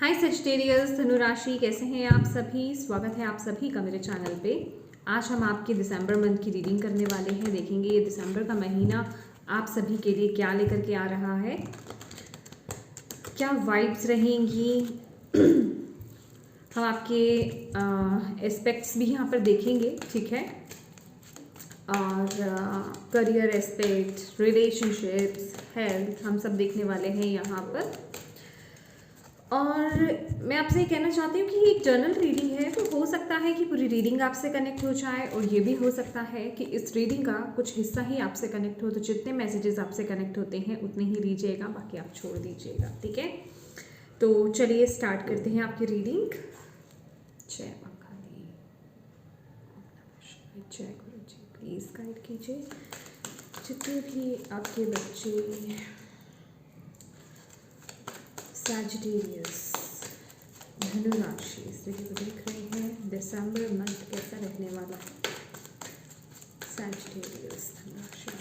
हाय Sagittarius धनु राशि, कैसे हैं आप सभी। स्वागत है आप सभी का मेरे चैनल पे। आज हम आपके दिसंबर मंथ की रीडिंग करने वाले हैं। देखेंगे ये दिसंबर का महीना आप सभी के लिए क्या लेकर के आ रहा है, क्या वाइब्स रहेंगी। हम आपके एस्पेक्ट्स भी यहाँ पर देखेंगे, ठीक है। और करियर एस्पेक्ट, रिलेशनशिप्स, हेल्थ, हम सब देखने वाले हैं यहाँ पर। और मैं आपसे ये कहना चाहती हूँ कि ये एक जर्नल रीडिंग है, तो हो सकता है कि पूरी रीडिंग आपसे कनेक्ट हो जाए, और ये भी हो सकता है कि इस रीडिंग का कुछ हिस्सा ही आपसे कनेक्ट हो। तो जितने मैसेजेस आपसे कनेक्ट होते हैं उतने ही लीजिएगा, बाकी आप छोड़ दीजिएगा, ठीक है। तो चलिए स्टार्ट करते हैं आपकी रीडिंग। जय मां काली, जय गुरु जी, प्लीज़ गाइड कीजिए जितने भी आपके बच्चे सैजिटेरियस धनु राशि इस वीडियो को देख रहे हैं, दिसंबर मंथ कैसा रहने वाला है सैजिटेरियस धनु राशि।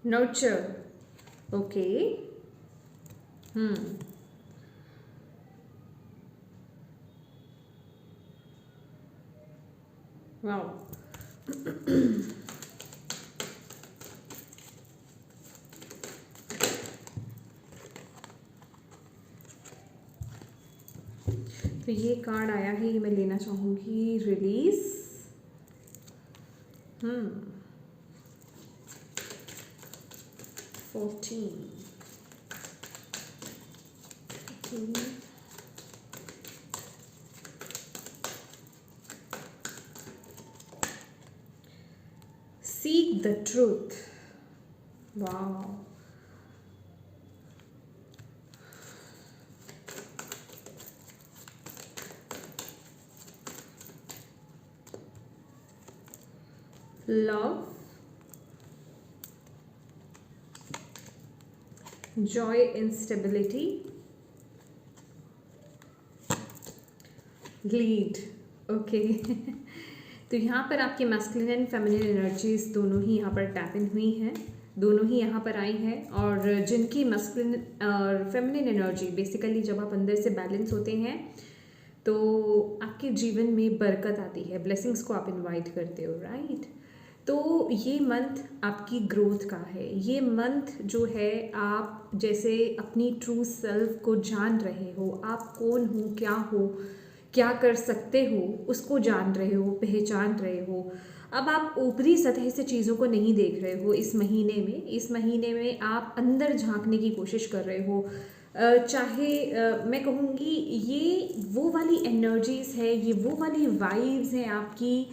Nurture, okay. वाओ। तो ये कार्ड आया है, ये मैं लेना चाहूँगी। Release, 14 seek the truth. Wow. Love, joy in stability, lead, okay. तो यहाँ पर आपकी मैस्कुलिन एंड फेमिनिन एनर्जीज दोनों ही यहाँ पर टैप इन हुई हैं, दोनों ही यहाँ पर आई हैं। और जिनकी मैस्कुलिन और फेमिनिन एनर्जी बेसिकली जब आप अंदर से बैलेंस होते हैं तो आपके जीवन में बरकत आती है, ब्लेसिंग्स को आप इनवाइट करते हो, राइट। तो ये मंथ आपकी ग्रोथ का है। ये मंथ जो है आप जैसे अपनी ट्रू सेल्फ को जान रहे हो, आप कौन हो, क्या कर सकते हो, उसको जान रहे हो, पहचान रहे हो। अब आप ऊपरी सतह से चीज़ों को नहीं देख रहे हो। इस महीने में आप अंदर झांकने की कोशिश कर रहे हो। चाहे मैं कहूँगी ये वो वाली एनर्जीज़ है, ये वो वाली वाइब्स हैं आपकी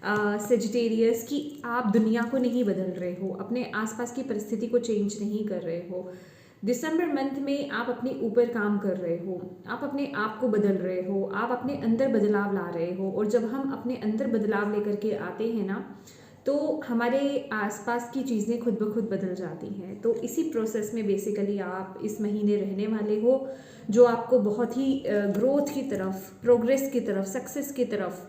सेजिटेरियस की। आप दुनिया को नहीं बदल रहे हो, अपने आसपास की परिस्थिति को चेंज नहीं कर रहे हो। दिसंबर मंथ में आप अपने ऊपर काम कर रहे हो, आप अपने आप को बदल रहे हो, आप अपने अंदर बदलाव ला रहे हो। और जब हम अपने अंदर बदलाव लेकर के आते हैं ना, तो हमारे आसपास की चीज़ें खुद ब खुद बदल जाती हैं। तो इसी प्रोसेस में बेसिकली आप इस महीने रहने वाले हो, जो आपको बहुत ही ग्रोथ की तरफ, प्रोग्रेस की तरफ, सक्सेस की तरफ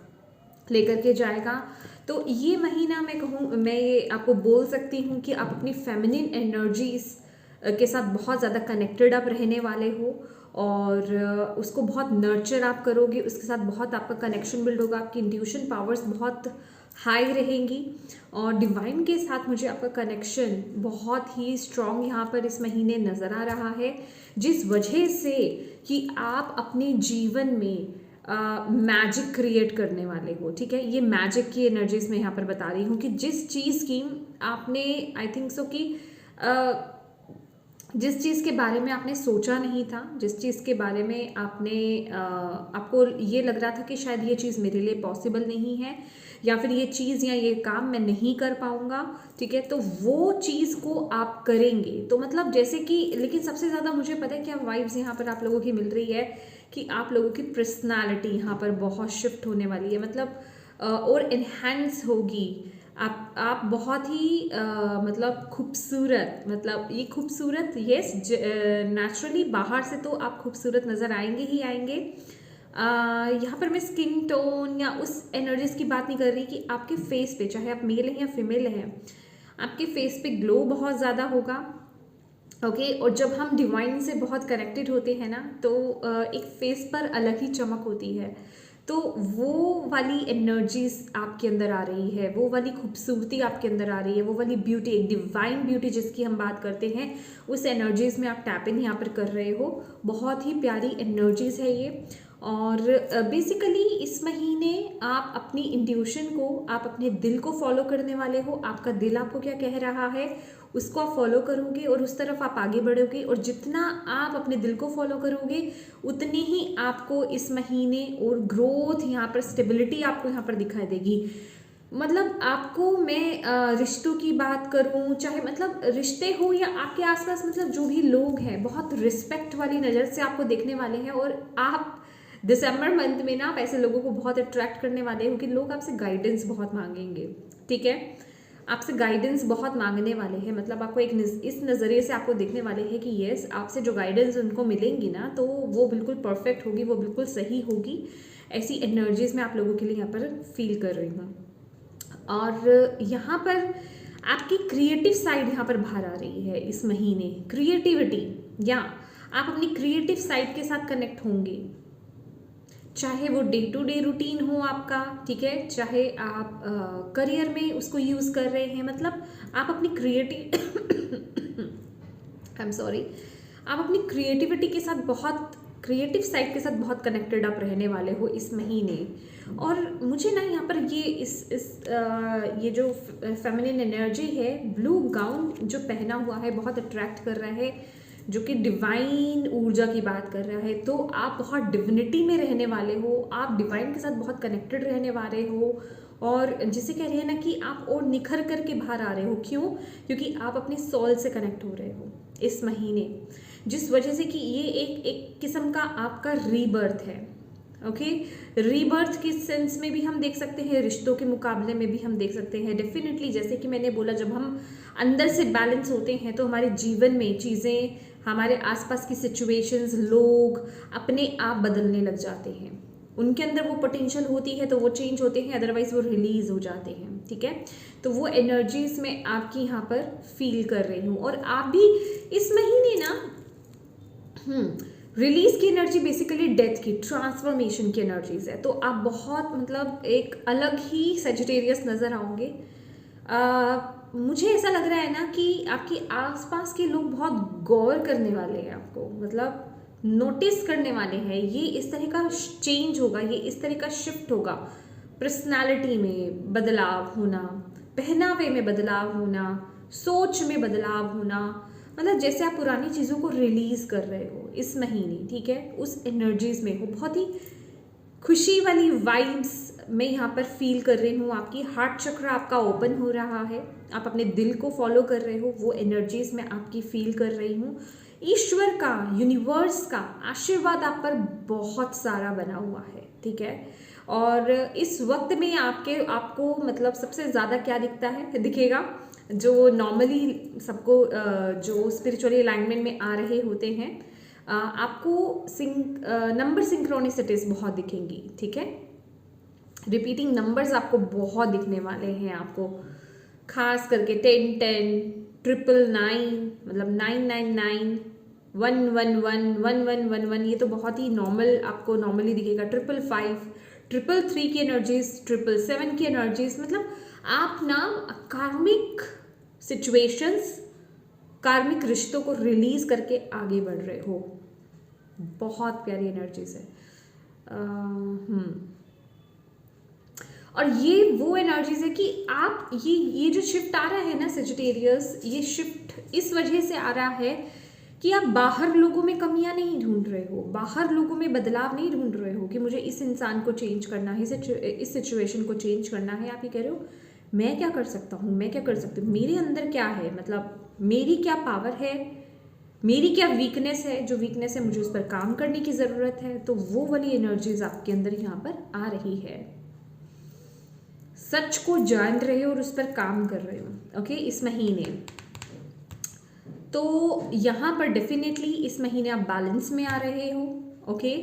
लेकर के जाएगा। तो ये महीना मैं ये आपको बोल सकती हूँ कि आप अपनी फेमिनिन एनर्जीज के साथ बहुत ज़्यादा कनेक्टेड आप रहने वाले हो, और उसको बहुत नर्चर आप करोगे, उसके साथ बहुत आपका कनेक्शन बिल्ड होगा, आपकी इंट्यूशन पावर्स बहुत हाई रहेंगी, और डिवाइन के साथ मुझे आपका कनेक्शन बहुत ही स्ट्रॉन्ग यहाँ पर इस महीने नज़र आ रहा है, जिस वजह से कि आप अपने जीवन में मैजिक क्रिएट करने वाले हो, ठीक है। ये मैजिक की एनर्जीज मैं यहाँ पर बता रही हूँ कि जिस चीज़ की आपने आई थिंक सो कि जिस चीज़ के बारे में आपने सोचा नहीं था, जिस चीज़ के बारे में आपको ये लग रहा था कि शायद ये चीज़ मेरे लिए पॉसिबल नहीं है, या फिर ये चीज़ या ये काम मैं नहीं कर पाऊँगा, ठीक है, तो वो चीज़ को आप करेंगे। तो मतलब जैसे कि, लेकिन सबसे ज़्यादा मुझे पता है क्या वाइब्स यहाँ पर आप लोगों की मिल रही है कि आप लोगों की पर्सनालिटी यहाँ पर बहुत शिफ्ट होने वाली है, मतलब और इन्हेंस होगी। आप बहुत ही मतलब खूबसूरत, मतलब ये खूबसूरत, यस, नेचुरली बाहर से तो आप खूबसूरत नज़र आएंगे ही आएंगे, यहाँ पर मैं स्किन टोन या उस एनर्जीज की बात नहीं कर रही कि आपके फेस पे, चाहे आप मेल हैं या फीमेल हैं, आपके फेस पे ग्लो बहुत ज़्यादा होगा। ओके और जब हम डिवाइन से बहुत कनेक्टेड होते हैं ना, तो एक फेस पर अलग ही चमक होती है। तो वो वाली एनर्जीज आपके अंदर आ रही है, वो वाली खूबसूरती आपके अंदर आ रही है, वो वाली ब्यूटी, एक डिवाइन ब्यूटी जिसकी हम बात करते हैं, उस एनर्जीज में आप टैप इन यहाँ पर कर रहे हो। बहुत ही प्यारी एनर्जीज है ये। और बेसिकली इस महीने आप अपनी इंट्यूशन को, आप अपने दिल को फॉलो करने वाले हो। आपका दिल आपको क्या कह रहा है उसको आप फॉलो करोगे और उस तरफ आप आगे बढ़ोगे। और जितना आप अपने दिल को फॉलो करोगे उतनी ही आपको इस महीने और ग्रोथ, यहाँ पर स्टेबिलिटी आपको यहाँ पर दिखाई देगी। मतलब आपको मैं रिश्तों की बात करूं, चाहे मतलब रिश्ते हो या आपके आसपास, मतलब जो भी लोग हैं बहुत रिस्पेक्ट वाली नज़र से आपको देखने वाले हैं। और आप दिसंबर मंथ में ना आप ऐसे लोगों को बहुत अट्रैक्ट करने वाले हो कि लोग आपसे गाइडेंस बहुत मांगेंगे। ठीक है, आपसे गाइडेंस बहुत मांगने वाले हैं। मतलब आपको एक इस नज़रिए से आपको देखने वाले हैं कि यस, आपसे जो गाइडेंस उनको मिलेंगी ना, तो वो बिल्कुल परफेक्ट होगी, वो बिल्कुल सही होगी। ऐसी एनर्जीज मैं आप लोगों के लिए यहाँ पर फील कर रही हूँ। और यहाँ पर आपकी क्रिएटिव साइड यहाँ पर बाहर आ रही है इस महीने। क्रिएटिविटी, या आप अपनी क्रिएटिव साइड के साथ कनेक्ट होंगे, चाहे वो डे टू डे रूटीन हो आपका, ठीक है, चाहे आप करियर में उसको यूज़ कर रहे हैं। मतलब आप अपनी आई एम सॉरी, आप अपनी क्रिएटिविटी के साथ, बहुत क्रिएटिव साइड के साथ बहुत कनेक्टेड आप रहने वाले हो इस महीने। और मुझे ना यहाँ पर ये जो फेमिनिन एनर्जी है, ब्लू गाउन जो पहना हुआ है बहुत अट्रैक्ट कर रहा है, जो कि डिवाइन ऊर्जा की बात कर रहा है। तो आप बहुत डिविनिटी में रहने वाले हो, आप डिवाइन के साथ बहुत कनेक्टेड रहने वाले हो। और जिसे कह रहे हैं ना कि आप और निखर करके बाहर आ रहे हो। क्यों? क्योंकि आप अपने सोल से कनेक्ट हो रहे हो इस महीने, जिस वजह से कि ये एक किस्म का आपका रीबर्थ है। ओके, रीबर्थ के सेंस में भी हम देख सकते हैं, रिश्तों के मुकाबले में भी हम देख सकते हैं। डेफिनेटली जैसे कि मैंने बोला, जब हम अंदर से बैलेंस होते हैं तो हमारे जीवन में चीज़ें, हमारे आसपास की सिचुएशंस, लोग अपने आप बदलने लग जाते हैं। उनके अंदर वो पोटेंशियल होती है तो वो चेंज होते हैं, अदरवाइज वो रिलीज हो जाते हैं। ठीक है, तो वो एनर्जीज मैं आपकी यहाँ पर फील कर रही हूँ। और आप भी इस महीने ना रिलीज की एनर्जी, बेसिकली डेथ की, ट्रांसफॉर्मेशन की एनर्जीज है। तो आप बहुत मतलब एक अलग ही सेजिटेरियस नजर आओगे। मुझे ऐसा लग रहा है ना कि आपके आसपास के लोग बहुत गौर करने वाले हैं आपको, मतलब नोटिस करने वाले हैं। ये इस तरह का चेंज होगा, ये इस तरह का शिफ्ट होगा। पर्सनालिटी में बदलाव होना, पहनावे में बदलाव होना, सोच में बदलाव होना, मतलब जैसे आप पुरानी चीज़ों को रिलीज कर रहे हो इस महीने। ठीक है, उस एनर्जीज में हो, बहुत ही खुशी वाली वाइब्स मैं यहाँ पर फील कर रही हूँ। आपकी हार्ट चक्र आपका ओपन हो रहा है, आप अपने दिल को फॉलो कर रहे हो, वो एनर्जीज मैं आपकी फील कर रही हूँ। ईश्वर का, यूनिवर्स का आशीर्वाद आप पर बहुत सारा बना हुआ है। ठीक है, और इस वक्त में आपको मतलब सबसे ज़्यादा क्या दिखेगा, जो नॉर्मली सबको जो स्पिरिचुअली अलाइनमेंट में आ रहे होते हैं, आपको नंबर सिंक्रोनिसिटीज बहुत दिखेंगी। ठीक है, रिपीटिंग नंबर्स आपको बहुत दिखने वाले हैं। आपको खास करके 10 10, 999, मतलब 999, 111, 1111, ये तो बहुत ही नॉर्मल आपको नॉर्मली दिखेगा। 555, 333 की एनर्जीज, 777 की एनर्जीज। मतलब आप ना कार्मिक सिचुएशंस, कार्मिक रिश्तों को रिलीज करके आगे बढ़ रहे हो। बहुत प्यारी एनर्जीज है। और ये वो एनर्जीज है कि आप ये जो शिफ्ट आ रहा है ना सेजिटेरियस, ये शिफ्ट इस वजह से आ रहा है कि आप बाहर लोगों में कमियां नहीं ढूंढ रहे हो, बाहर लोगों में बदलाव नहीं ढूंढ रहे हो कि मुझे इस इंसान को चेंज करना है, इस सिचुएशन को चेंज करना है। आप ये कह रहे हो मैं क्या कर सकता हूँ, मैं क्या कर सकती हूँ, मेरे अंदर क्या है, मतलब मेरी क्या पावर है, मेरी क्या वीकनेस है, जो वीकनेस है मुझे उस पर काम करने की ज़रूरत है। तो वो वाली एनर्जीज आपके अंदर यहाँ पर आ रही है। सच को जान रहे हो और उस पर काम कर रहे हो। ओके, इस महीने तो यहाँ पर डेफिनेटली इस महीने आप बैलेंस में आ रहे हो। ओके,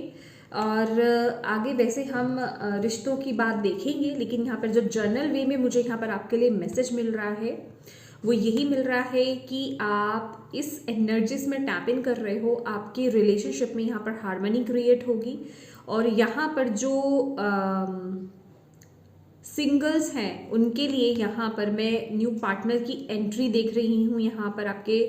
और आगे वैसे हम रिश्तों की बात देखेंगे, लेकिन यहाँ पर जो जर्नल वे में मुझे यहाँ पर आपके लिए मैसेज मिल रहा है वो यही मिल रहा है कि आप इस एनर्जीज में टैप इन कर रहे हो, आपकी रिलेशनशिप में यहाँ पर हार्मनी क्रिएट होगी। और यहाँ पर जो सिंगल्स हैं उनके लिए यहाँ पर मैं न्यू पार्टनर की एंट्री देख रही हूँ। यहाँ पर आपके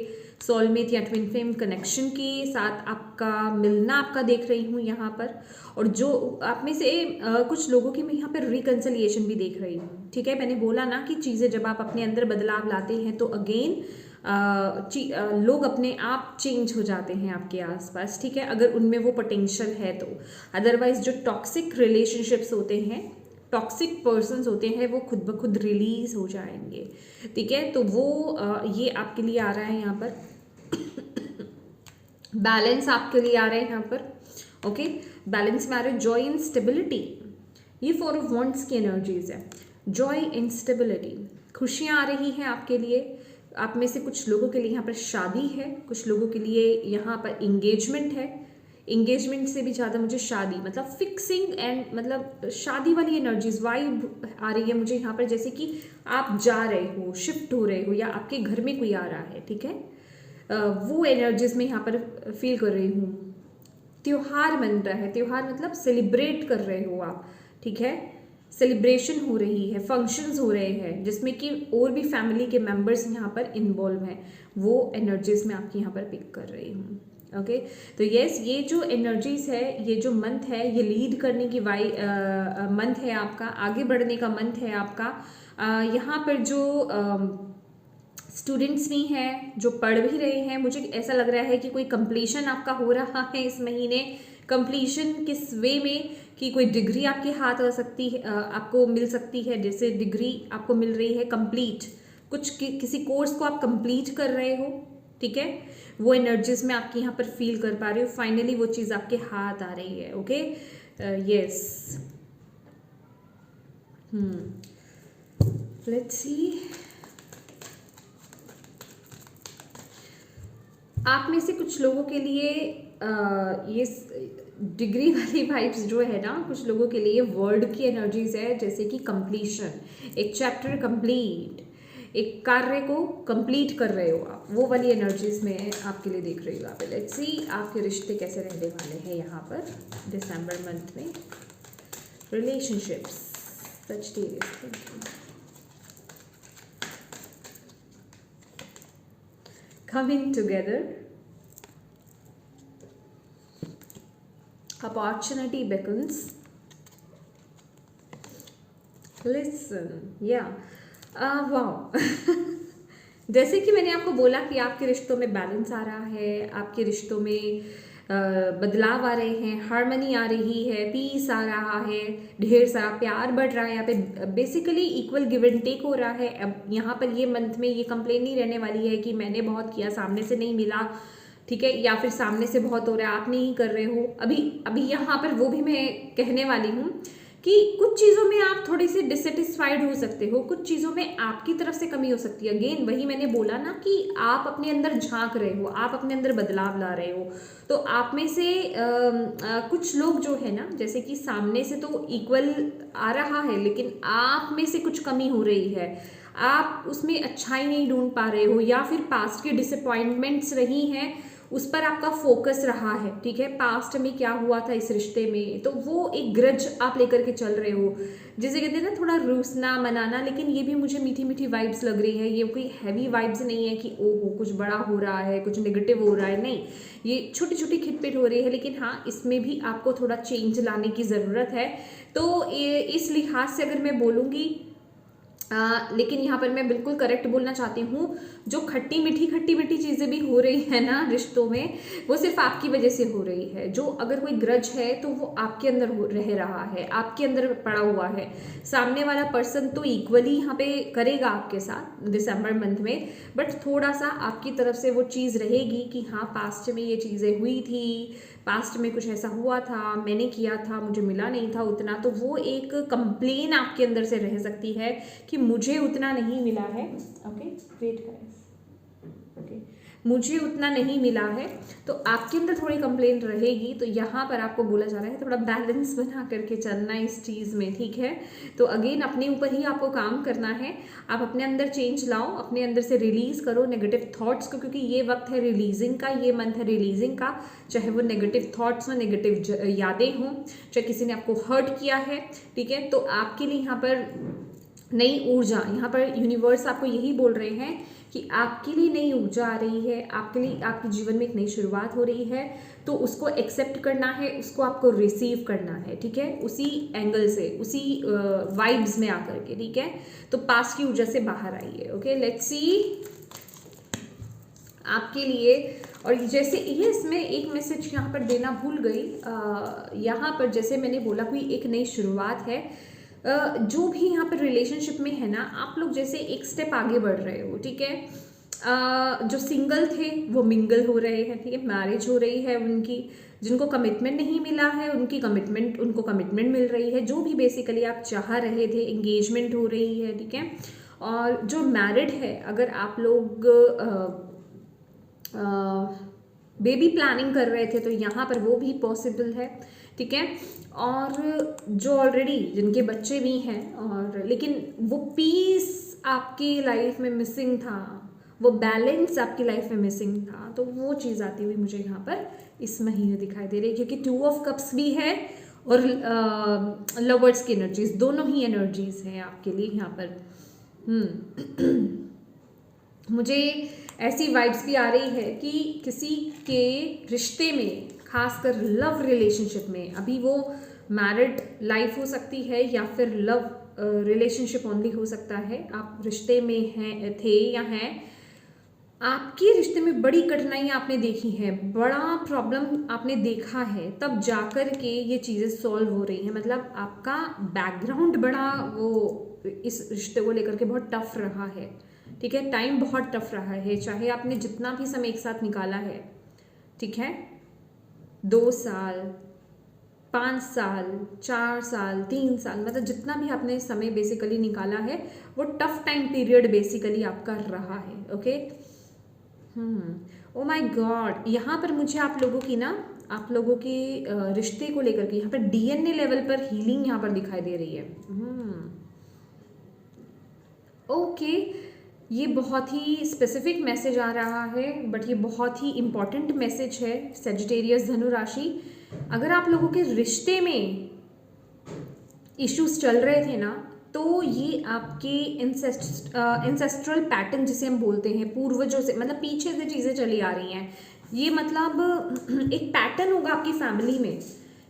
सोलमेट या ट्विन फ्लेम कनेक्शन के साथ आपका मिलना आपका देख रही हूँ यहाँ पर। और जो आप में से कुछ लोगों की मैं यहाँ पर रिकन्सिलिएशन भी देख रही हूँ। ठीक है, मैंने बोला ना कि चीज़ें जब आप अपने अंदर बदलाव लाते हैं तो अगेन लोग अपने आप चेंज हो जाते हैं आपके आसपास। ठीक है, अगर उनमें वो पोटेंशियल है तो। अदरवाइज जो टॉक्सिक रिलेशनशिप्स होते हैं, टॉक्सिक पर्सन्स होते हैं, वो खुद ब खुद रिलीज हो जाएंगे। ठीक है, तो वो ये आपके लिए आ रहा है यहाँ पर। बैलेंस आपके लिए आ रहा है यहाँ पर। ओके, बैलेंस में आ रहा है जॉय एंड स्टेबिलिटी। ये 4 ऑफ वॉन्ड्स की एनर्जीज है। जॉय एंड स्टेबिलिटी, खुशियाँ आ रही हैं आपके लिए। आप में से कुछ लोगों के लिए यहाँ पर शादी है, कुछ लोगों के लिए यहाँ पर इंगेजमेंट है। इंगेजमेंट से भी ज़्यादा मुझे शादी, मतलब फिक्सिंग एंड मतलब शादी वाली एनर्जीज वाइब आ रही है मुझे यहाँ पर, जैसे कि आप जा रहे हो, शिफ्ट हो रहे हो, या आपके घर में कोई आ रहा है। ठीक है, वो एनर्जीज में यहाँ पर फील कर रही हूँ। त्योहार बन रहा है, त्योहार मतलब सेलिब्रेट कर रहे हो आप। ठीक है, सेलिब्रेशन हो रही है, फंक्शंस हो रहे हैं जिसमें कि और भी फैमिली के मेंबर्स यहाँ पर इन्वॉल्व हैं। वो एनर्जीज में आपकी यहाँ पर पिक कर रही हूँ। ओके, तो यस, ये जो एनर्जीज है, ये जो मंथ है, ये लीड करने की मंथ है आपका, आगे बढ़ने का मंथ है आपका। यहाँ पर जो स्टूडेंट्स भी हैं, जो पढ़ भी रहे हैं, मुझे ऐसा लग रहा है कि कोई कंप्लीशन आपका हो रहा है इस महीने। कंप्लीशन किस वे में, कि कोई डिग्री आपके हाथ आ सकती है, आपको मिल सकती है। जैसे डिग्री आपको मिल रही है कंप्लीट, कुछ किसी कोर्स को आप कंप्लीट कर रहे हो। ठीक है, वो एनर्जीज में आपके यहाँ पर फील कर पा रहे हो। फाइनली वो चीज़ आपके हाथ आ रही है। Okay, yes, let's see. आप में से कुछ लोगों के लिए ये डिग्री वाली वाइब्स जो है ना, कुछ लोगों के लिए वर्ड की एनर्जीज है, जैसे कि कंप्लीशन, एक चैप्टर कंप्लीट, एक कार्य को कंप्लीट कर रहे हो आप, वो वाली एनर्जीज में आपके लिए देख रही हूँ आप। लेट्स सी आपके रिश्ते कैसे रहने वाले हैं यहाँ पर दिसंबर मंथ में। Relationships, Sagittarius thinking, coming together, opportunity beckons, listen, yeah, wow. जैसे कि मैंने आपको बोला कि आपके रिश्तों में बैलेंस आ रहा है, आपके रिश्तों में बदलाव आ रहे हैं, हार्मनी आ रही है, पीस आ रहा है, ढेर सारा प्यार बढ़ रहा है। यहाँ पे basically equal give and take हो रहा है। अब यहाँ पर ये मंथ में ये कंप्लेन नहीं रहने वाली है कि मैंने बहुत किया, सामने से नहीं मिला। ठीक है, या फिर सामने से बहुत हो रहा है, आप नहीं कर रहे हो। अभी यहाँ पर वो भी मैं कहने वाली हूँ कि कुछ चीज़ों में आप थोड़ी सी डिससेटिस्फाइड हो सकते हो, कुछ चीज़ों में आपकी तरफ से कमी हो सकती है। अगेन वही मैंने बोला ना कि आप अपने अंदर झांक रहे हो, आप अपने अंदर बदलाव ला रहे हो। तो आप में से कुछ लोग जो है ना, जैसे कि सामने से तो इक्वल आ रहा है, लेकिन आप में से कुछ कमी हो रही है, आप उसमें अच्छाई नहीं ढूंढ पा रहे हो, या फिर पास्ट की डिसअपॉइंटमेंट्स रही हैं, उस पर आपका फोकस रहा है। ठीक है, पास्ट में क्या हुआ था इस रिश्ते में, तो वो एक ग्रज आप लेकर के चल रहे हो, जिसे कहते हैं ना थोड़ा रूसना मनाना। लेकिन ये भी मुझे मीठी मीठी वाइब्स लग रही है, ये कोई हैवी वाइब्स नहीं है कि ओहो कुछ बड़ा हो रहा है, कुछ नेगेटिव हो रहा है, नहीं, ये छोटी छोटी खिटपिट हो रही है। लेकिन हाँ, इसमें भी आपको थोड़ा चेंज लाने की ज़रूरत है। तो इस लिहाज से अगर मैं बोलूँगी, लेकिन यहाँ पर मैं बिल्कुल करेक्ट बोलना चाहती हूँ, जो खट्टी मीठी चीज़ें भी हो रही है ना रिश्तों में, वो सिर्फ आपकी वजह से हो रही है। जो अगर कोई ग्रज है तो वो आपके अंदर रह रहा है, आपके अंदर पड़ा हुआ है। सामने वाला पर्सन तो इक्वली यहाँ पे करेगा आपके साथ दिसंबर मंथ में, बट थोड़ा सा आपकी तरफ से वो चीज़ रहेगी कि हाँ पास्ट में ये चीज़ें हुई थी, पास्ट में कुछ ऐसा हुआ था, मैंने किया था, मुझे मिला नहीं था उतना। तो वो एक कंप्लेन आपके अंदर से रह सकती है कि मुझे उतना नहीं मिला है। ओके, वेट गाइस, ओके, मुझे उतना नहीं मिला है, तो आपके अंदर थोड़ी कंप्लेंट रहेगी। तो यहाँ पर आपको बोला जा रहा है थोड़ा बैलेंस बना करके चलना इस चीज़ में, ठीक है। तो अगेन अपने ऊपर ही आपको काम करना है, आप अपने अंदर चेंज लाओ, अपने अंदर से रिलीज़ करो नेगेटिव थॉट्स को, क्योंकि ये वक्त है रिलीजिंग का, ये मंथ है रिलीजिंग का। चाहे वो नेगेटिव थॉट्स हो, नेगेटिव यादें हों, चाहे किसी ने आपको हर्ट किया है, ठीक है, तो आपके लिए यहाँ पर नई ऊर्जा, यहाँ पर यूनिवर्स आपको यही बोल रहे हैं कि आपके लिए नई ऊर्जा आ रही है, आपके लिए आपके जीवन में एक नई शुरुआत हो रही है। तो उसको एक्सेप्ट करना है, उसको आपको रिसीव करना है, ठीक है, उसी एंगल से, उसी वाइब्स में आकर के, ठीक है। तो पास्ट की ऊर्जा से बाहर आइए। ओके, लेट्स सी आपके लिए। और जैसे ये इसमें एक मैसेज यहाँ पर देना भूल गई, यहाँ पर जैसे मैंने बोला कोई एक नई शुरुआत है, जो भी यहाँ पर रिलेशनशिप में है ना, आप लोग जैसे एक स्टेप आगे बढ़ रहे हो, ठीक है। जो सिंगल थे वो मिंगल हो रहे हैं, ठीक है, मैरिज हो रही है उनकी, जिनको कमिटमेंट नहीं मिला है उनको कमिटमेंट मिल रही है, जो भी बेसिकली आप चाह रहे थे एंगेजमेंट हो रही है, ठीक है। और जो मैरिड है, अगर आप लोग बेबी प्लानिंग कर रहे थे तो यहाँ पर वो भी पॉसिबल है, ठीक है। और जो ऑलरेडी जिनके बच्चे भी हैं, और लेकिन वो पीस आपकी लाइफ में मिसिंग था, वो बैलेंस आपकी लाइफ में मिसिंग था, तो वो चीज़ आती हुई मुझे यहाँ पर इस महीने दिखाई दे रही है, क्योंकि 2 ऑफ कप्स भी है और लवर्स की एनर्जीज, दोनों ही एनर्जीज हैं आपके लिए यहाँ पर। मुझे ऐसी वाइब्स भी आ रही है कि किसी के रिश्ते में, खासकर लव रिलेशनशिप में, अभी वो मैरिड लाइफ हो सकती है या फिर लव रिलेशनशिप ओनली हो सकता है, आप रिश्ते में हैं, थे या हैं, आपके रिश्ते में बड़ी कठिनाइयाँ आपने देखी हैं, बड़ा प्रॉब्लम आपने देखा है, तब जाकर के ये चीज़ें सॉल्व हो रही हैं। मतलब आपका बैकग्राउंड बड़ा वो इस रिश्ते को लेकर के बहुत टफ रहा है, ठीक है, टाइम बहुत टफ रहा है, चाहे आपने जितना भी समय एक साथ निकाला है, ठीक है, 2 साल, 5 साल, 4 साल, 3 साल, मतलब जितना भी आपने समय बेसिकली निकाला है, वो टफ टाइम पीरियड बेसिकली आपका रहा है। ओके, ओ माय गॉड, यहाँ पर मुझे आप लोगों के रिश्ते को लेकर के यहाँ पर डीएनए लेवल पर हीलिंग यहाँ पर दिखाई दे रही है। ओके, ये बहुत ही स्पेसिफिक मैसेज आ रहा है, बट ये बहुत ही इम्पॉर्टेंट मैसेज है सैजिटेरियस धनु राशि। अगर आप लोगों के रिश्ते में इश्यूज चल रहे थे ना, तो ये आपके इंसेस्ट्रल पैटर्न जिसे हम बोलते हैं, पूर्वजों से, मतलब पीछे से चीज़ें चली आ रही हैं। ये मतलब एक पैटर्न होगा आपकी फैमिली में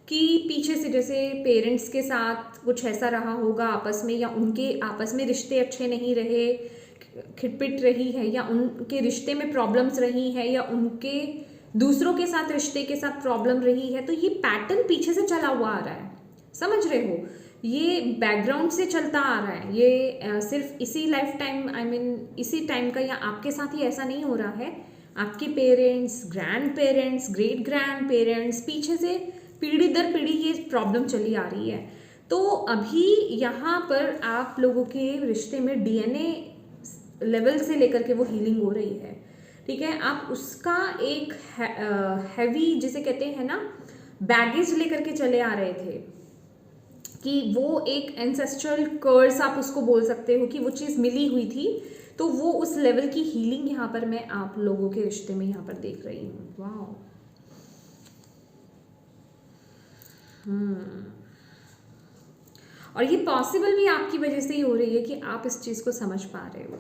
कि पीछे से जैसे पेरेंट्स के साथ कुछ ऐसा रहा होगा आपस में, या उनके आपस में रिश्ते अच्छे नहीं रहे, खिटपिट रही है, या उनके रिश्ते में प्रॉब्लम्स रही है, या उनके दूसरों के साथ रिश्ते के साथ प्रॉब्लम रही है, तो ये पैटर्न पीछे से चला हुआ आ रहा है, समझ रहे हो, ये बैकग्राउंड से चलता आ रहा है। ये सिर्फ इसी लाइफ टाइम इसी टाइम का या आपके साथ ही ऐसा नहीं हो रहा है, आपके parents, grand parents, great grand parents, पीछे से पीढ़ी दर पीढ़ी ये प्रॉब्लम चली आ रही है। तो अभी यहाँ पर आप लोगों के रिश्ते में डीएनए लेवल से लेकर के वो हीलिंग हो रही है, ठीक है। आप उसका एक हैवी जिसे कहते हैं ना बैगेज लेकर के चले आ रहे थे, कि वो एक एंसेस्ट्रल कर्स आप उसको बोल सकते हो, कि वो चीज़ मिली हुई थी, तो वो उस लेवल की हीलिंग यहाँ पर मैं आप लोगों के रिश्ते में यहाँ पर देख रही हूँ। वाह, और ये पॉसिबल भी आपकी वजह से ही हो रही है कि आप इस चीज़ को समझ पा रहे हो,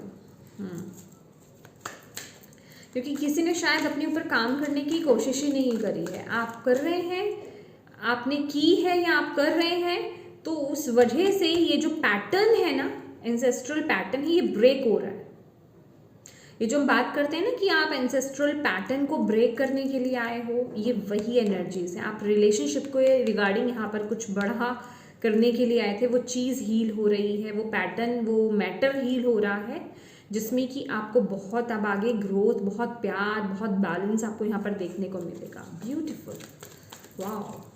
क्योंकि किसी ने शायद अपने ऊपर काम करने की कोशिश ही नहीं करी है, आप कर रहे हैं, आपने की है या आप कर रहे हैं, तो उस वजह से ये जो पैटर्न है ना, एंसेस्ट्रल पैटर्न है, ये ब्रेक हो रहा है। ये जो हम बात करते हैं ना कि आप एंसेस्ट्रल पैटर्न को ब्रेक करने के लिए आए हो, ये वही एनर्जीज है। आप रिलेशनशिप को रिगार्डिंग यहाँ पर कुछ बड़ा करने के लिए आए थे, वो चीज़ हील हो रही है, वो पैटर्न, वो मैटर हील हो रहा है, जिसमें कि आपको बहुत अब आगे ग्रोथ, बहुत प्यार, बहुत बैलेंस आपको यहाँ पर देखने को मिलेगा। ब्यूटीफुल, वाह।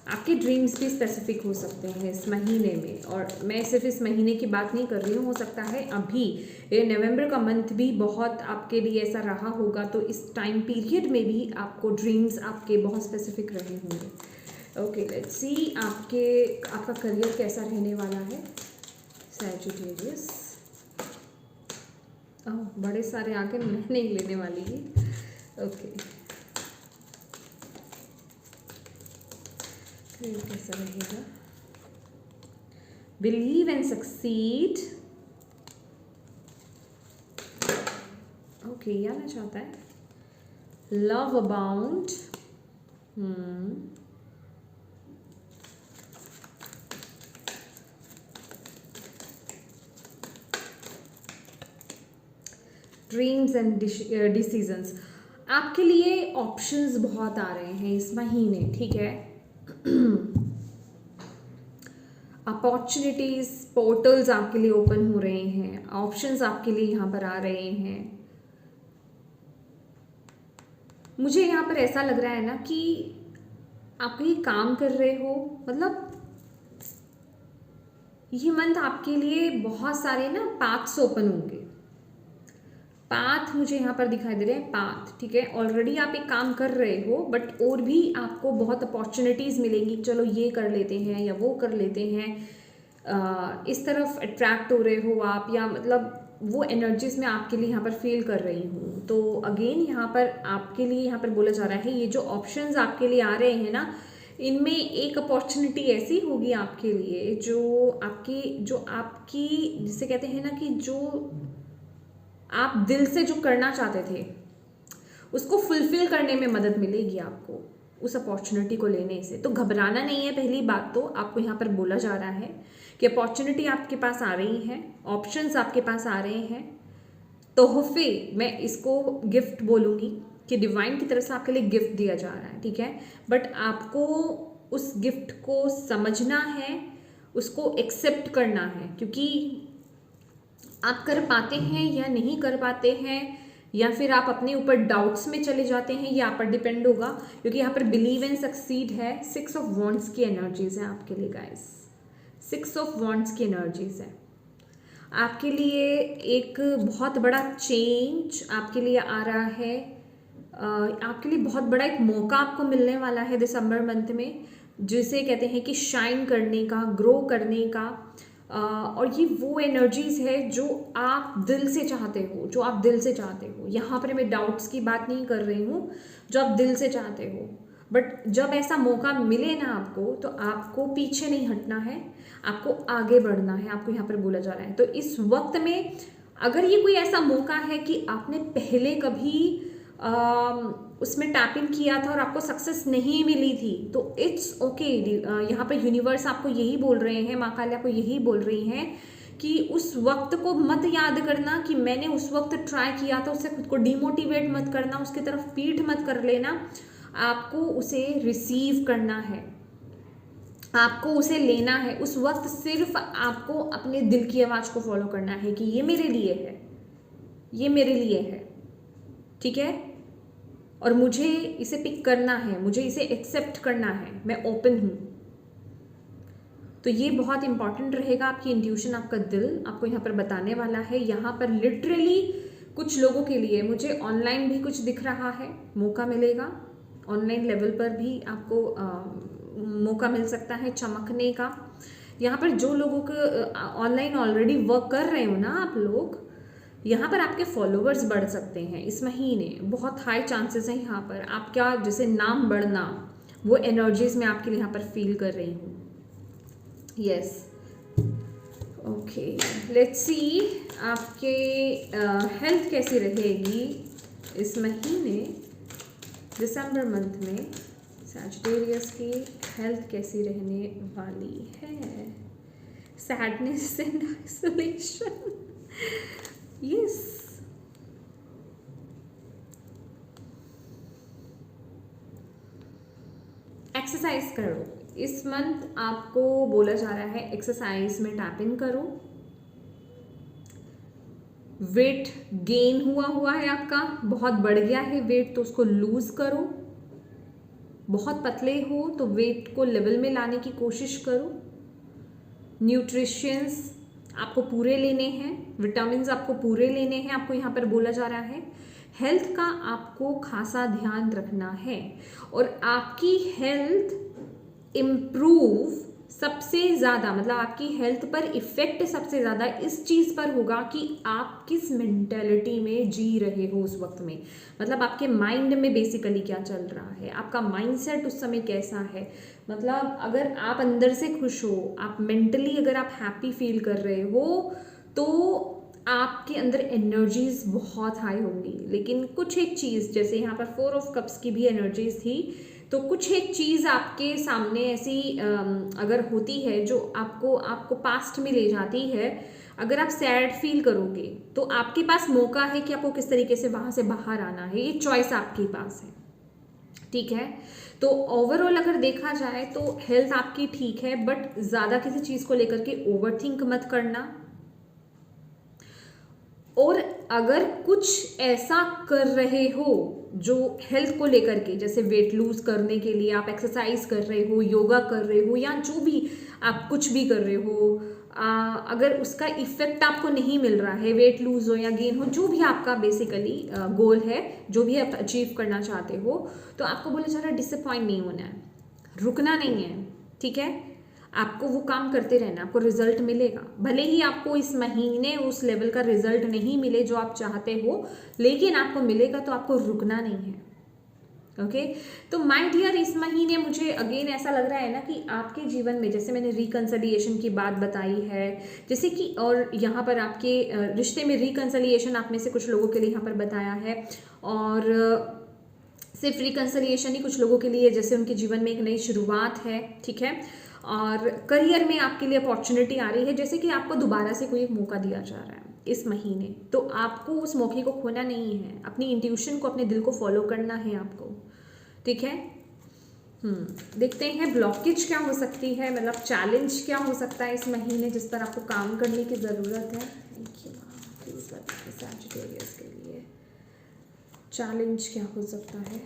आपके ड्रीम्स भी स्पेसिफिक हो सकते हैं इस महीने में, और मैं सिर्फ इस महीने की बात नहीं कर रही हूँ, हो सकता है अभी ये नवंबर का मंथ भी बहुत आपके लिए ऐसा रहा होगा, तो इस टाइम पीरियड में भी आपको ड्रीम्स आपके बहुत स्पेसिफिक रहे होंगे। ओके, लेट्स सी आपका करियर कैसा रहने वाला है सैजिटेरियस। बड़े सारे आगे मैं नहीं लेने वाली है। ओके, कैसा रहेगा? Believe and succeed. ओके, ये आना चाहता है। Love abound. Dreams and decisions. आपके लिए ऑप्शंस बहुत आ रहे हैं इस महीने, ठीक है। अपॉर्चुनिटीज, पोर्टल्स आपके लिए ओपन हो रहे हैं, ऑप्शंस आपके लिए यहाँ पर आ रहे हैं। मुझे यहाँ पर ऐसा लग रहा है ना कि आप कहीं काम कर रहे हो, मतलब ये मंथ आपके लिए बहुत सारे ना पाथ्स ओपन होंगे। पाथ मुझे यहाँ पर दिखाई दे रहे हैं, पाथ, ठीक है। ऑलरेडी आप एक काम कर रहे हो, बट और भी आपको बहुत अपॉर्चुनिटीज़ मिलेंगी, चलो ये कर लेते हैं या वो कर लेते हैं। इस तरफ अट्रैक्ट हो रहे हो आप, या मतलब वो एनर्जीज मैं आपके लिए यहाँ पर फील कर रही हूँ। तो अगेन यहाँ पर आपके लिए यहाँ पर बोला जा रहा है, ये जो ऑप्शंस आपके लिए आ रहे हैं ना, इनमें एक अपॉर्चुनिटी ऐसी होगी आपके लिए जो आपकी जिसे कहते हैं ना कि जो आप दिल से जो करना चाहते थे उसको फुलफिल करने में मदद मिलेगी आपको उस अपॉर्चुनिटी को लेने से। तो घबराना नहीं है, पहली बात तो आपको यहाँ पर बोला जा रहा है कि अपॉर्चुनिटी आपके पास आ रही है, ऑप्शंस आपके पास आ रहे हैं, तोहफे, मैं इसको गिफ्ट बोलूँगी कि डिवाइन की तरफ से आपके लिए गिफ्ट दिया जा रहा है, ठीक है। बट आपको उस गिफ्ट को समझना है, उसको एक्सेप्ट करना है, क्योंकि आप कर पाते हैं या नहीं कर पाते हैं, या फिर आप अपने ऊपर डाउट्स में चले जाते हैं, ये आप पर डिपेंड होगा। क्योंकि यहाँ पर बिलीव एंड सक्सीड है, 6 ऑफ वॉन्ड्स की एनर्जीज है आपके लिए गाइस, 6 ऑफ वॉन्ड्स की एनर्जीज है आपके लिए। एक बहुत बड़ा चेंज आपके लिए आ रहा है, आपके लिए बहुत बड़ा एक मौका आपको मिलने वाला है दिसंबर मंथ में, जिसे कहते हैं कि शाइन करने का, ग्रो करने का। और ये वो एनर्जीज है जो आप दिल से चाहते हो, जो आप दिल से चाहते हो। यहाँ पर मैं डाउट्स की बात नहीं कर रही हूँ, जो आप दिल से चाहते हो। बट जब ऐसा मौका मिले ना आपको, तो आपको पीछे नहीं हटना है, आपको आगे बढ़ना है, आपको यहाँ पर बोला जा रहा है। तो इस वक्त में अगर ये कोई ऐसा मौका है कि आपने पहले कभी उसमें टैप इन किया था और आपको सक्सेस नहीं मिली थी, तो इट्स ओके। यहाँ पर यूनिवर्स आपको यही बोल रहे हैं, माँ काली आपको यही बोल रही हैं कि उस वक्त को मत याद करना कि मैंने उस वक्त ट्राई किया था, उससे खुद को डिमोटिवेट मत करना, उसकी तरफ पीठ मत कर लेना। आपको उसे रिसीव करना है, आपको उसे लेना है। उस वक्त सिर्फ आपको अपने दिल की आवाज़ को फॉलो करना है कि ये मेरे लिए है, ये मेरे लिए है, ठीक है, और मुझे इसे पिक करना है, मुझे इसे एक्सेप्ट करना है, मैं ओपन हूँ। तो ये बहुत इंपॉर्टेंट रहेगा। आपकी इंट्यूशन, आपका दिल आपको यहाँ पर बताने वाला है। यहाँ पर लिटरली कुछ लोगों के लिए मुझे ऑनलाइन भी कुछ दिख रहा है, मौका मिलेगा, ऑनलाइन लेवल पर भी आपको मौका मिल सकता है चमकने का। यहाँ पर जो लोगों को ऑनलाइन ऑलरेडी वर्क कर रहे हो ना आप लोग, यहाँ पर आपके फॉलोवर्स बढ़ सकते हैं इस महीने, बहुत हाई चांसेस हैं यहाँ पर आपका जैसे नाम बढ़ना, वो एनर्जीज मैं आपके लिए यहाँ पर फील कर रही हूँ। यस, ओके, लेट्स सी आपके हेल्थ कैसी रहेगी इस महीने, दिसंबर मंथ में सैजिटेरियस की हेल्थ कैसी रहने वाली है। Sadness and isolation, yes, exercise करो इस मंथ, आपको बोला जा रहा है एक्सरसाइज में टैप इन करो। वेट गेन हुआ है आपका, बहुत बढ़ गया है वेट, तो उसको लूज करो। बहुत पतले हो तो वेट को लेवल में लाने की कोशिश करो। न्यूट्रिशंस आपको पूरे लेने हैं, विटामिन्स आपको पूरे लेने हैं, आपको यहाँ पर बोला जा रहा है। हेल्थ का आपको खासा ध्यान रखना है और आपकी हेल्थ इम्प्रूव सबसे ज़्यादा, मतलब आपकी हेल्थ पर इफ़ेक्ट सबसे ज़्यादा इस चीज़ पर होगा कि आप किस मेंटेलिटी में जी रहे हो उस वक्त में। मतलब आपके माइंड में बेसिकली क्या चल रहा है, आपका माइंडसेट उस समय कैसा है। मतलब अगर आप अंदर से खुश हो, आप मेंटली अगर आप हैप्पी फील कर रहे हो तो आपके अंदर एनर्जीज बहुत हाई होंगी। लेकिन कुछ एक चीज़, जैसे यहाँ पर 4 ऑफ कप्स की भी एनर्जीज थी, तो कुछ एक चीज़ आपके सामने ऐसी अगर होती है जो आपको पास्ट में ले जाती है, अगर आप सैड फील करोगे तो आपके पास मौका है कि आपको किस तरीके से वहाँ से बाहर आना है। ये चॉइस आपके पास है, ठीक है। तो ओवरऑल अगर देखा जाए तो हेल्थ आपकी ठीक है, बट ज़्यादा किसी चीज़ को लेकर के ओवरथिंक मत करना। और अगर कुछ ऐसा कर रहे हो जो हेल्थ को लेकर के, जैसे वेट लूज करने के लिए आप एक्सरसाइज कर रहे हो, योगा कर रहे हो, या जो भी आप कुछ भी कर रहे हो, अगर उसका इफेक्ट आपको नहीं मिल रहा है, वेट लूज हो या गेन हो, जो भी आपका बेसिकली गोल है, जो भी आप अचीव करना चाहते हो, तो आपको बोला जा रहा है डिसअपॉइंट नहीं होना है, रुकना नहीं है, ठीक है। आपको वो काम करते रहना, आपको रिजल्ट मिलेगा। भले ही आपको इस महीने उस लेवल का रिजल्ट नहीं मिले जो आप चाहते हो, लेकिन आपको मिलेगा, तो आपको रुकना नहीं है। ओके तो माय डियर, इस महीने मुझे अगेन ऐसा लग रहा है ना कि आपके जीवन में, जैसे मैंने रिकंसिलिएशन की बात बताई है, जैसे कि, और यहाँ पर आपके रिश्ते में रिकंसिलिएशन आप में से कुछ लोगों के लिए यहाँ पर बताया है, और सिर्फ रिकंसिलिएशन ही कुछ लोगों के लिए जैसे उनके जीवन में एक नई शुरुआत है, ठीक है। और करियर में आपके लिए अपॉर्चुनिटी आ रही है, जैसे कि आपको दोबारा से कोई एक मौका दिया जा रहा है इस महीने, तो आपको उस मौके को खोना नहीं है, अपनी इंट्यूशन को, अपने दिल को फॉलो करना है आपको, ठीक है। देखते हैं ब्लॉकेज क्या हो सकती है, मतलब चैलेंज क्या हो सकता है इस महीने जिस पर आपको काम करने की ज़रूरत है। थैंक यू प्लीज बताइए सैजिटेरियस के लिए चैलेंज क्या हो सकता है।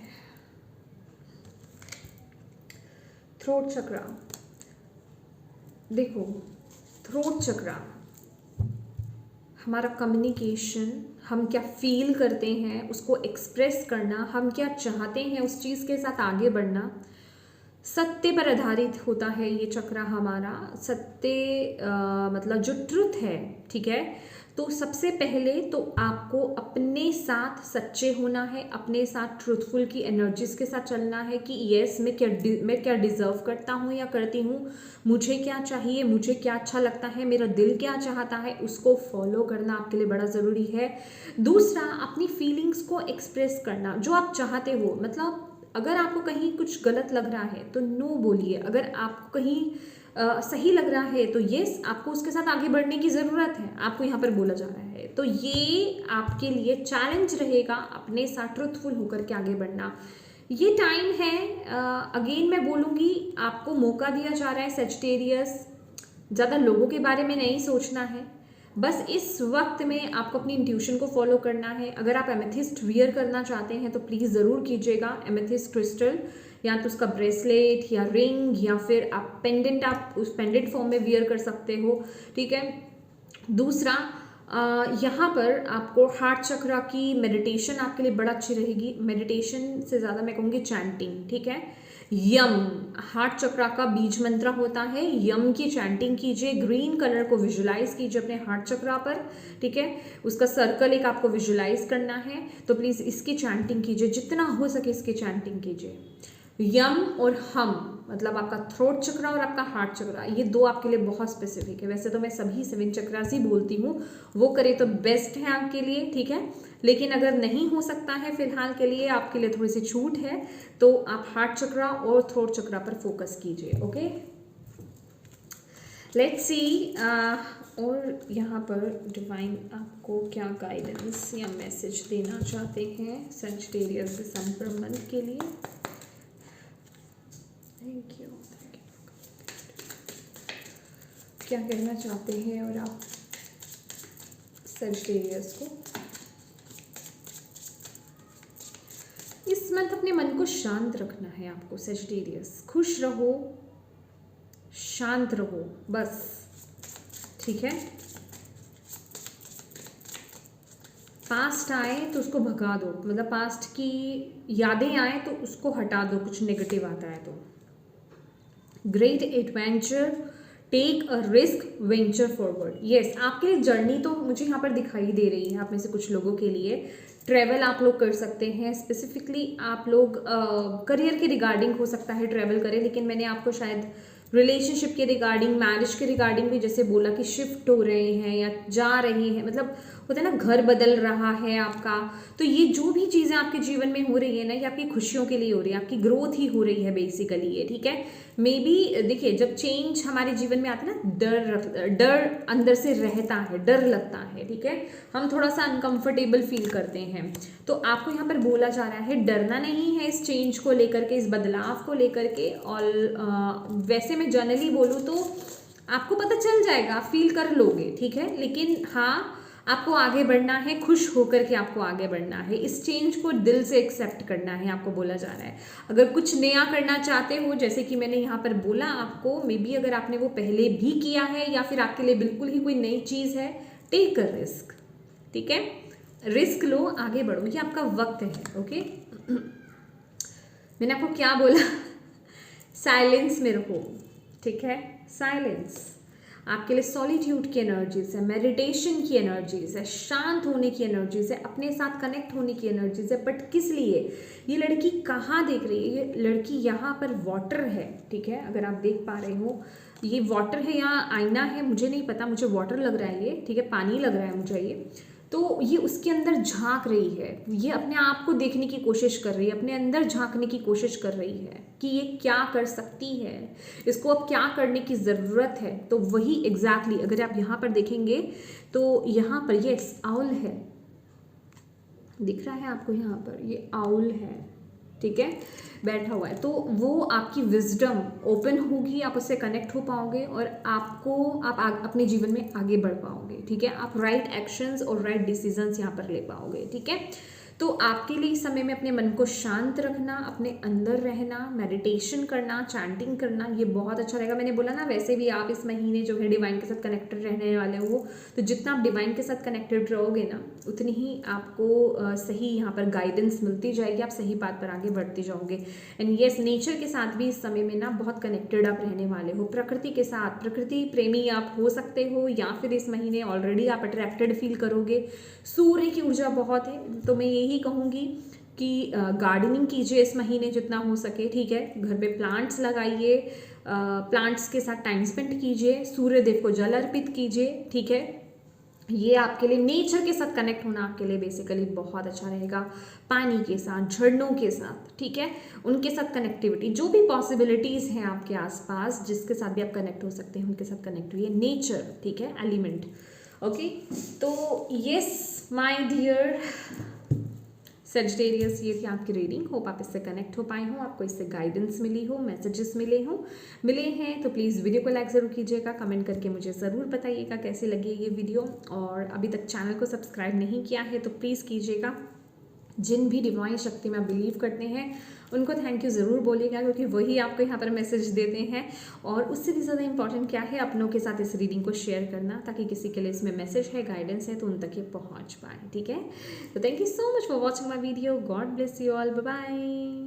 थ्रोट चक्रा, देखो थ्रोट चक्रा हमारा कम्युनिकेशन, हम क्या फील करते हैं उसको एक्सप्रेस करना, हम क्या चाहते हैं उस चीज़ के साथ आगे बढ़ना, सत्य पर आधारित होता है ये चक्रा हमारा। सत्य मतलब जो ट्रुथ है, ठीक है। तो सबसे पहले तो आपको अपने साथ सच्चे होना है, अपने साथ ट्रूथफुल की एनर्जीज के साथ चलना है कि यस मैं क्या डिज़र्व करता हूँ या करती हूँ, मुझे क्या चाहिए, मुझे क्या अच्छा लगता है, मेरा दिल क्या चाहता है, उसको फॉलो करना आपके लिए बड़ा ज़रूरी है। दूसरा, अपनी फीलिंग्स को एक्सप्रेस करना, जो आप चाहते हो। मतलब अगर आपको कहीं कुछ गलत लग रहा है तो नो बोलिए, अगर आपको कहीं सही लग रहा है तो यस आपको उसके साथ आगे बढ़ने की ज़रूरत है, आपको यहाँ पर बोला जा रहा है। तो ये आपके लिए चैलेंज रहेगा, अपने साथ ट्रुथफुल होकर के आगे बढ़ना। ये टाइम है, अगेन मैं बोलूँगी, आपको मौका दिया जा रहा है सेजिटेरियस, ज़्यादा लोगों के बारे में नहीं सोचना है, बस इस वक्त में आपको अपनी इंट्यूशन को फॉलो करना है। अगर आप एमेथिस्ट वियर करना चाहते हैं तो प्लीज़ ज़रूर कीजिएगा, एमेथिस्ट क्रिस्टल, या तो उसका ब्रेसलेट या रिंग, या फिर आप पेंडेंट, आप उस पेंडेंट फॉर्म में वियर कर सकते हो, ठीक है। दूसरा, यहाँ पर आपको हार्ट चक्रा की मेडिटेशन आपके लिए बड़ा अच्छी रहेगी। मेडिटेशन से ज़्यादा मैं कहूँगी चैंटिंग, ठीक है। यम हार्ट चक्रा का बीज मंत्र होता है, यम की चैंटिंग कीजिए, ग्रीन कलर को विजुलाइज कीजिए अपने हार्ट चक्रा पर, ठीक है। उसका सर्कल एक आपको विजुलाइज करना है, तो प्लीज़ इसकी चैंटिंग कीजिए, जितना हो सके इसकी चैंटिंग कीजिए। यम और हम, मतलब आपका थ्रोट चक्रा और आपका हार्ट चक्रा, ये दो आपके लिए बहुत स्पेसिफिक है। वैसे तो मैं सभी 7 चक्रास ही बोलती हूँ, वो करे तो बेस्ट है आपके लिए, ठीक है। लेकिन अगर नहीं हो सकता है फिलहाल के लिए, आपके लिए थोड़ी सी छूट है, तो आप हार्ट चक्रा और थ्रोट चक्रा पर फोकस कीजिए, ओके। लेट्स सी, और यहाँ पर डिवाइन आपको क्या गाइडेंस या मैसेज देना चाहते हैं सजिटेरियस दिसंबर मंथ के लिए। थैंक यू क्या कहना चाहते हैं और आप सजिटेरियस को। इस मंथ अपने मन को शांत रखना है आपको सेजिटेरियस। खुश रहो, शांत रहो बस, ठीक है। पास्ट आए तो उसको भगा दो, मतलब पास्ट की यादें आए तो उसको हटा दो, कुछ नेगेटिव आता है तो। Great adventure, take a risk, venture forward. Yes, आपके लिए जर्नी तो मुझे यहाँ पर दिखाई दे रही है। आप में से कुछ लोगों के लिए ट्रैवल आप लोग कर सकते हैं। स्पेसिफिकली आप लोग करियर के रिगार्डिंग हो सकता है ट्रैवल करें, लेकिन मैंने आपको शायद रिलेशनशिप के रिगार्डिंग, मैरिज के रिगार्डिंग भी जैसे बोला कि शिफ्ट हो रहे हैं या जा रहे हैं, मतलब होता है ना, घर बदल रहा है आपका। तो ये जो भी चीज़ें आपके जीवन में हो रही है ना, ये आपकी खुशियों के लिए हो रही है, आपकी ग्रोथ ही हो रही है बेसिकली ये, ठीक है। मे बी देखिए, जब चेंज हमारे जीवन में आता है ना, डर अंदर से रहता है, डर लगता है, ठीक है, हम थोड़ा सा अनकंफर्टेबल फील करते हैं। तो आपको यहाँ पर बोला जा रहा है डरना नहीं है इस चेंज को लेकर के, इस बदलाव को लेकर के। और वैसे मैं जनरली बोलूँ तो आपको पता चल जाएगा, फील कर लोगे, ठीक है। लेकिन हाँ, आपको आगे बढ़ना है, खुश होकर के आपको आगे बढ़ना है, इस चेंज को दिल से एक्सेप्ट करना है, आपको बोला जा रहा है। अगर कुछ नया करना चाहते हो, जैसे कि मैंने यहाँ पर बोला आपको, मे बी अगर आपने वो पहले भी किया है या फिर आपके लिए बिल्कुल ही कोई नई चीज़ है, टेक अ रिस्क, ठीक है। रिस्क लो, आगे बढ़ो, ये आपका वक्त है, ओके। मैंने आपको क्या बोला? साइलेंस में रहो, ठीक है। साइलेंस आपके लिए सॉलिट्यूड की एनर्जीज है, मेडिटेशन की एनर्जीज है, शांत होने की एनर्जीज है, अपने साथ कनेक्ट होने की एनर्जीज है। बट किस लिए? ये लड़की कहाँ देख रही है? ये लड़की यहाँ पर वाटर है, ठीक है। अगर आप देख पा रहे हो, ये वाटर है या आईना है मुझे नहीं पता, मुझे वाटर लग रहा है ये, ठीक है, पानी लग रहा है मुझे ये। तो ये उसके अंदर झांक रही है, ये अपने आप को देखने की कोशिश कर रही है, अपने अंदर झांकने की कोशिश कर रही है कि ये क्या कर सकती है, इसको अब क्या करने की ज़रूरत है। तो वही एग्जैक्टली अगर आप यहाँ पर देखेंगे तो यहाँ पर ये आउल है, दिख रहा है आपको, यहाँ पर ये आउल है, ठीक है, बैठा हुआ है। तो वो आपकी विजडम ओपन होगी, आप उससे कनेक्ट हो पाओगे और आप अपने जीवन में आगे बढ़ पाओगे, ठीक है। आप राइट एक्शंस और राइट डिसीजंस यहाँ पर ले पाओगे, ठीक है। तो आपके लिए इस समय में अपने मन को शांत रखना, अपने अंदर रहना, मेडिटेशन करना, चैंटिंग करना, ये बहुत अच्छा रहेगा। मैंने बोला ना, वैसे भी आप इस महीने जो है डिवाइन के साथ कनेक्टेड रहने वाले हो, तो जितना आप डिवाइन के साथ कनेक्टेड रहोगे ना, उतनी ही आपको सही यहाँ पर गाइडेंस मिलती जाएगी, आप सही बात पर आगे बढ़ते जाओगे। एंड येस, नेचर के साथ भी इस समय में ना बहुत कनेक्टेड आप रहने वाले हो, प्रकृति के साथ। प्रकृति प्रेमी आप हो सकते हो या फिर इस महीने ऑलरेडी आप अट्रैक्टेड फील करोगे। सूर्य की ऊर्जा बहुत है, तो मैं यही कहूँगी कि गार्डनिंग कीजिए इस महीने जितना हो सके, ठीक है। घर पे प्लांट्स लगाइए, प्लांट्स के साथ टाइम स्पेंड कीजिए, सूर्य देव को जल अर्पित कीजिए, ठीक है। ये आपके लिए, नेचर के साथ कनेक्ट होना आपके लिए बेसिकली बहुत अच्छा रहेगा। पानी के साथ, झरनों के साथ, ठीक है, उनके साथ कनेक्टिविटी, जो भी पॉसिबिलिटीज़ हैं आपके आसपास जिसके साथ भी आप कनेक्ट हो सकते हैं, उनके साथ कनेक्ट हुई है। नेचर, ठीक है, एलिमेंट, ओके। तो यस माय डियर सेजिटेरियस, ये थी आपकी रीडिंग। होप आप इससे कनेक्ट हो पाए हो, आपको इससे गाइडेंस मिली हो, मैसेजेस मिले हैं तो प्लीज़ वीडियो को लाइक ज़रूर कीजिएगा, कमेंट करके मुझे ज़रूर बताइएगा कैसी लगी ये वीडियो। और अभी तक चैनल को सब्सक्राइब नहीं किया है तो प्लीज़ कीजिएगा। जिन भी डिवाइन शक्ति में बिलीव करते हैं उनको थैंक यू ज़रूर बोलिएगा, क्योंकि वही आपको यहाँ पर मैसेज देते हैं। और उससे भी ज़्यादा इंपॉर्टेंट क्या है, अपनों के साथ इस रीडिंग को शेयर करना, ताकि किसी के लिए इसमें मैसेज है, गाइडेंस है, तो उन तक ये पहुँच पाए, ठीक है। तो thank you so much for watching my video. God bless you all, bye bye.